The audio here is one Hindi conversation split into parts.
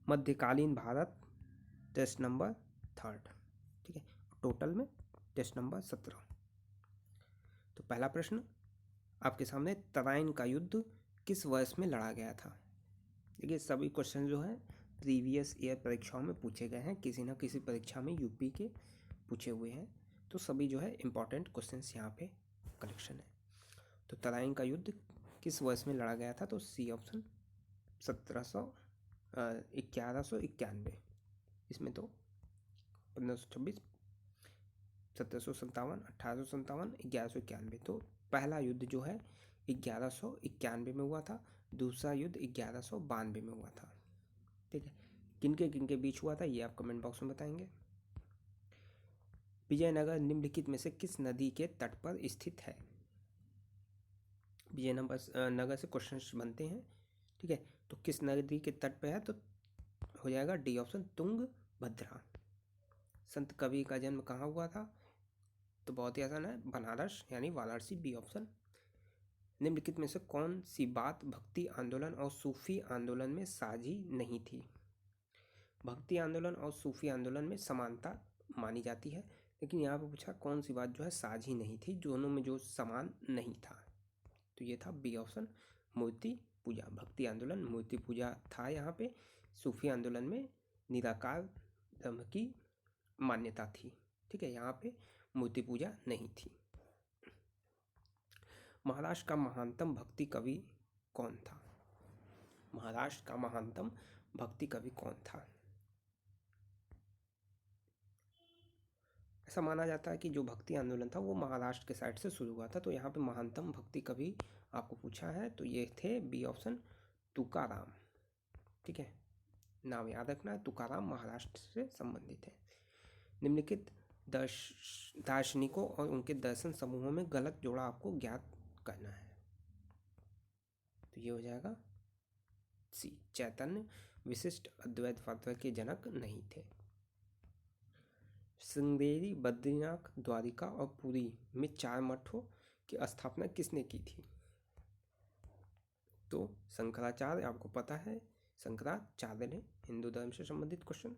मध्यकालीन भारत टेस्ट नंबर 3, ठीक है। टोटल में टेस्ट नंबर 17। तो पहला प्रश्न आपके सामने, तराइन का युद्ध किस वर्ष में लड़ा गया था? देखिए सभी क्वेश्चन जो है प्रीवियस ईयर परीक्षाओं में पूछे गए हैं, किसी न किसी परीक्षा में यूपी के पूछे हुए हैं, तो सभी जो है इम्पॉर्टेंट क्वेश्चंस यहाँ पे कलेक्शन है। तो तराइन का युद्ध किस वर्ष में लड़ा गया था? तो सी ऑप्शन 1191। इसमें तो 1526, 1757, 1857, 1191। तो पहला युद्ध जो है 1191 में हुआ था, दूसरा युद्ध 1192 में हुआ था, ठीक है। किनके बीच हुआ था ये आप कमेंट बॉक्स में बताएंगे। विजयनगर निम्नलिखित में से किस नदी के तट पर स्थित है? विजयनगर से क्वेश्चन बनते हैं, ठीक है। तो किस नदी के तट पे है? तो हो जाएगा डी ऑप्शन, तुंगभद्रा। संत कबीर का जन्म कहाँ हुआ था? तो बहुत ही आसान है, बनारस यानी वाराणसी, बी ऑप्शन। निम्नलिखित में से कौन सी बात भक्ति आंदोलन और सूफी आंदोलन में साझी नहीं थी? भक्ति आंदोलन और सूफी आंदोलन में समानता मानी जाती है, लेकिन यहाँ पर पूछा कौन सी बात जो है साझी नहीं थी, दोनों में जो समान नहीं था। तो ये था बी ऑप्शन, मूर्ति पूजा। भक्ति आंदोलन मूर्ति पूजा था यहाँ पे, सूफी आंदोलन में निराकार ब्रह्म की मान्यता थी, ठीक है। यहाँ पे मूर्ति पूजा नहीं थी। महाराष्ट्र का महानतम भक्ति कवि कौन था? महाराष्ट्र का महानतम भक्ति कवि कौन था? ऐसा माना जाता है कि जो भक्ति आंदोलन था वो महाराष्ट्र के साइड से शुरू हुआ था। तो यहाँ पे महानतम भक्ति कवि आपको पूछा है, तो ये थे बी ऑप्शन, तुकाराम, ठीक है। नाम याद रखना है, तुकाराम महाराष्ट्र से संबंधित है। निम्नलिखित दार्शनिकों और उनके दर्शन समूहों में गलत जोड़ा आपको ज्ञात करना है। तो ये हो जाएगा सी, चैतन्य विशिष्ट अद्वैतवाद के जनक नहीं थे। श्रृंगेरी, बद्रीनाथ, द्वारिका और पुरी में 4 मठों की स्थापना किसने की थी? तो शंकराचार्य, आपको पता है शंकराचार्य ने, हिंदू धर्म से संबंधित क्वेश्चन।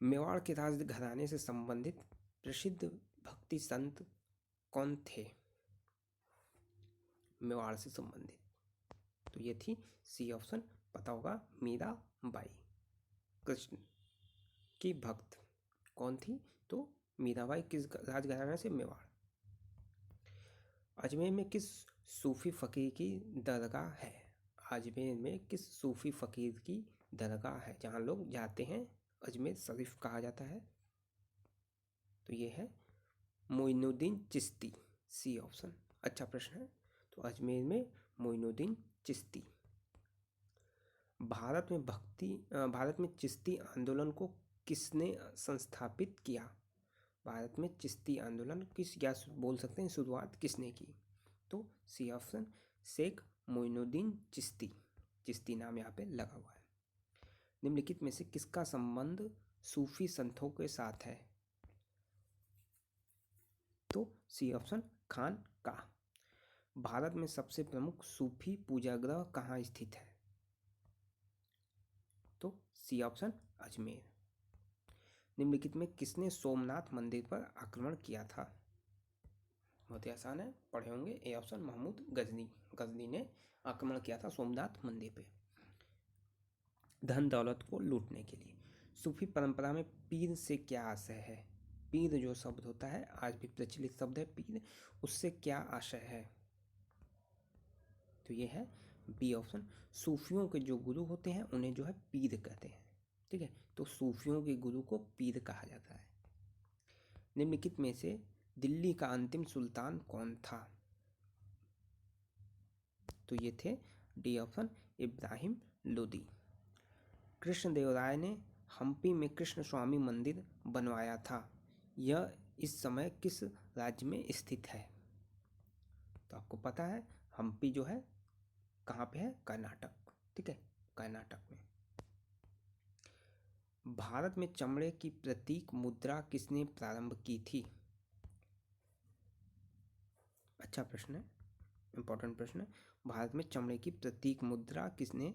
मेवाड़ के राज घराने से संबंधित प्रसिद्ध भक्ति संत कौन थे? मेवाड़ से संबंधित, तो ये थी सी ऑप्शन, पता होगा, मीराबाई। कृष्ण की भक्त कौन थी? तो मीराबाई। किस राजघराने से? मेवाड़। अजमेर में किस सूफी फकीर की दरगाह है? अजमेर में किस सूफी फकीर की दरगाह है जहाँ लोग जाते हैं? अजमेर शरीफ कहा जाता है। तो ये है मोइनुद्दीन चिश्ती, सी ऑप्शन। अच्छा प्रश्न है। तो अजमेर में मोइनुद्दीन चिश्ती। भारत में चिश्ती आंदोलन को किसने संस्थापित किया? भारत में चिश्ती आंदोलन क्या बोल सकते हैं, शुरुआत किसने की? तो सी ऑप्शन, शेख मोइनुद्दीन चिश्ती। चिश्ती नाम यहाँ पे लगा हुआ है। निम्नलिखित में से किसका संबंध सूफी संतों के साथ है? तो सी ऑप्शन, खान का। भारत में सबसे प्रमुख सूफी पूजागृह कहाँ स्थित है? तो सी ऑप्शन, अजमेर। निम्नलिखित में किसने सोमनाथ मंदिर पर आक्रमण किया था? बहुत ही आसान है, पढ़े होंगे, ए ऑप्शन, महमूद गजनी ने आक्रमण किया था सोमनाथ मंदिर पे, धन दौलत को लूटने के लिए। सूफी परंपरा में पीर से क्या आशय है? पीर जो शब्द होता है, आज भी प्रचलित शब्द है पीर, उससे क्या आशय है? तो ये है बी ऑप्शन, सूफियों के जो गुरु होते हैं उन्हें जो है पीर कहते हैं, ठीक है। तो सूफियों के गुरु को पीर कहा जाता है। निम्नलिखित में से दिल्ली का अंतिम सुल्तान कौन था? तो ये थे डी ऑप्शन, इब्राहिम लोदी। कृष्णदेवराय ने हम्पी में कृष्ण स्वामी मंदिर बनवाया था, यह इस समय किस राज्य में स्थित है? तो आपको पता है हम्पी जो है कहाँ पे है? कर्नाटक, ठीक है, कर्नाटक में। भारत में चमड़े की प्रतीक मुद्रा किसने प्रारंभ की थी? अच्छा प्रश्न है, इंपॉर्टेंट प्रश्न है। भारत में चमड़े की प्रतीक मुद्रा किसने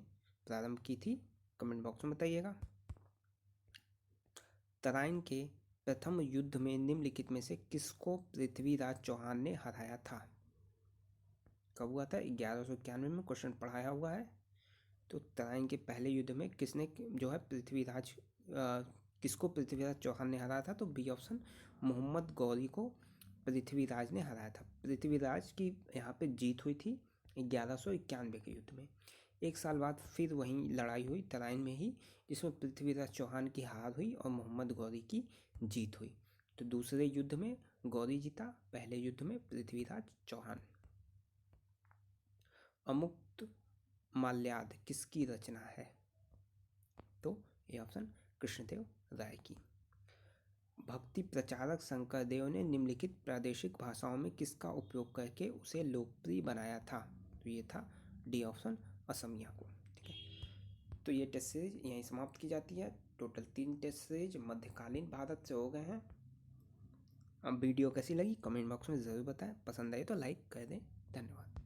प्रारंभ की थी? कमेंट बॉक्स में बताइएगा। तराइन के प्रथम युद्ध में निम्नलिखित में से किसको पृथ्वीराज चौहान ने हराया था? कब हुआ था? 1191 में क्वेश्चन पढ़ाया हुआ है। तो तराइन के पहले युद्ध में किसने जो है किसको पृथ्वीराज चौहान ने हराया था? तो बी ऑप्शन, मोहम्मद गौरी को पृथ्वीराज ने हराया था। पृथ्वीराज की यहाँ पे जीत हुई थी 1191 के युद्ध में। एक साल बाद फिर वहीं लड़ाई हुई तराइन में ही, जिसमें पृथ्वीराज चौहान की हार हुई और मोहम्मद गौरी की जीत हुई। तो दूसरे युद्ध में गौरी जीता, पहले युद्ध में पृथ्वीराज चौहान। अमुक्त माल्याद किसकी रचना है? तो ये ऑप्शन कृष्णदेव राय की। भक्ति प्रचारक शंकरदेव ने निम्नलिखित प्रादेशिक भाषाओं में किसका उपयोग करके उसे लोकप्रिय बनाया था? तो ये था डी ऑप्शन, असमिया को। ठीक है, तो ये टेस्ट सीरीज यहीं समाप्त की जाती है। टोटल 3 टेस्ट सीरीज मध्यकालीन भारत से हो गए हैं। अब वीडियो कैसी लगी कमेंट बॉक्स में ज़रूर बताएं, पसंद आए तो लाइक कर दें। धन्यवाद।